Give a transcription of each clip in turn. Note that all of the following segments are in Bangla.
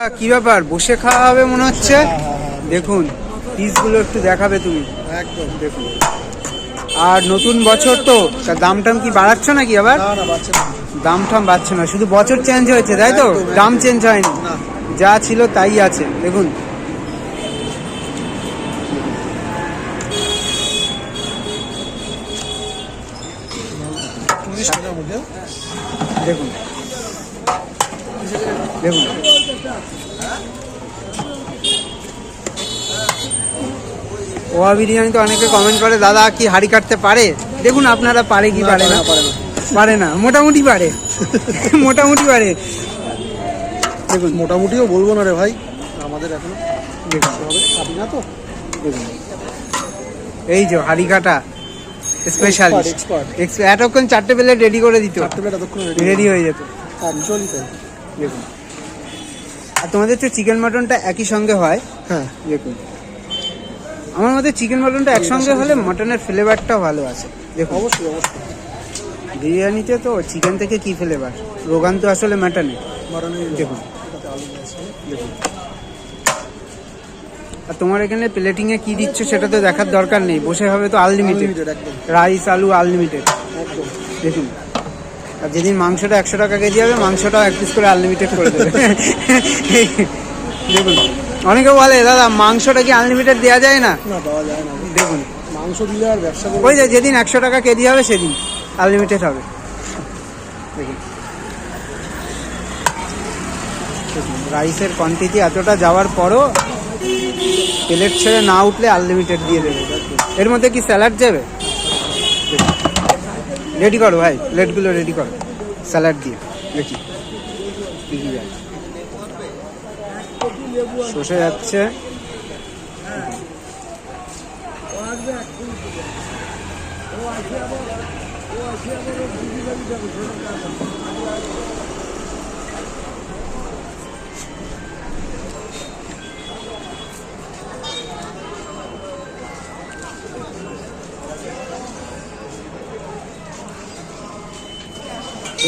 কি ব্যাপার, বসে খাওয়া হবে মনে হচ্ছে? দেখুন পিসগুলো একটু দেখাবে তুমি। একদম দেখুন, আর নতুন বছর তো দাম টাম কি বাড়াচ্ছ নাকি আবার? না না বাচ্চা না। দাম টাম বাড়ছে না, শুধু বছর চেঞ্জ হয়েছে তাই তো? একদম, দাম একদম। চেঞ্জ হয়নি, না। যা ছিল তাই আছে। দেখুন টাকার মধ্যে দেখুন দেখুন ওয়া বিরিয়ানি তো অনেকে কমেন্ট করে দাদা কি হাড়ি কাটতে পারে। দেখুন আপনারা পারে কি পারে না, পারে না, মোটামুটি পারে মোটামুটি পারে। দেখুন মোটামুটিও বলবো না রে ভাই, আমাদের এখনো দেখুন হবে পারি না তো। দেখুন এই যে হাড়ি কাটা স্পেশালিস্ট, expert। এতক্ষণ 4টে প্লেট রেডি করে দিত, 4 প্লেট এতক্ষণ রেডি হয়ে যেত। অ্যাকচুয়ালি তাই। দেখুন আর তোমাদের তো চিকেন মাটনটা একই সঙ্গে হয়। হ্যাঁ দেখুন আমার মতে চিকেন মাটনটা একসঙ্গে হলে মাটনের ফ্লেভারটাও ভালো আছে। দেখুন অবশ্যই অবশ্যই বিরিয়ানিতে তো চিকেন থেকে কি ফ্লেভার, রোগান তো আসলে মাটনে। মাটনের দেখুন এটাতে আলু আছে। দেখুন আর তোমার এখানে প্লেটিংয়ে কি দিচ্ছ সেটা তো দেখার দরকার নেই, বসে হবে তো আনলিমিটেড, Unlimited, একদম রাইস আলু আনলিমিটেড। একদম। দেখুন আর যেদিন মাংসটা 100 টাকা কেজি হবে, মাংসটাও 1 পিস করে আনলিমিটেড করে দেবে দেখুন অনেকে বলে দাদা মাংসটা কি আনলিমিটেড দেওয়া যায় না? না দেওয়া যায় না। দেখুন মাংস দিলে আর ব্যবসা করবো ওই যে যেদিন 100 টাকা কেজি হবে সেদিন আনলিমিটেড হবে। দেখুন দেখুন রাইসের কোয়ান্টিটি এতটা যাওয়ার পরও প্লেট ছেড়ে না উঠলে আনলিমিটেড দিয়ে দেবে। এর মধ্যে কি স্যালাড যাবে? রেডি করো ভাই, প্লেটগুলো রেডি করো স্যালাড দিয়ে। দেখি কি কি যায়, শসে যাচ্ছে।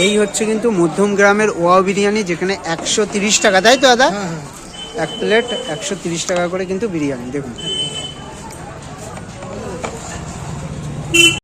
এই হচ্ছে কিন্তু মধ্যম গ্রামের ওয়া বিরিয়ানি, যেখানে 130 টাকা, তাই তো দাদা? হ্যাঁ হ্যাঁ 1 প্লেট 130 টাকা করে কিন্তু বিরিয়ানি। দেখুন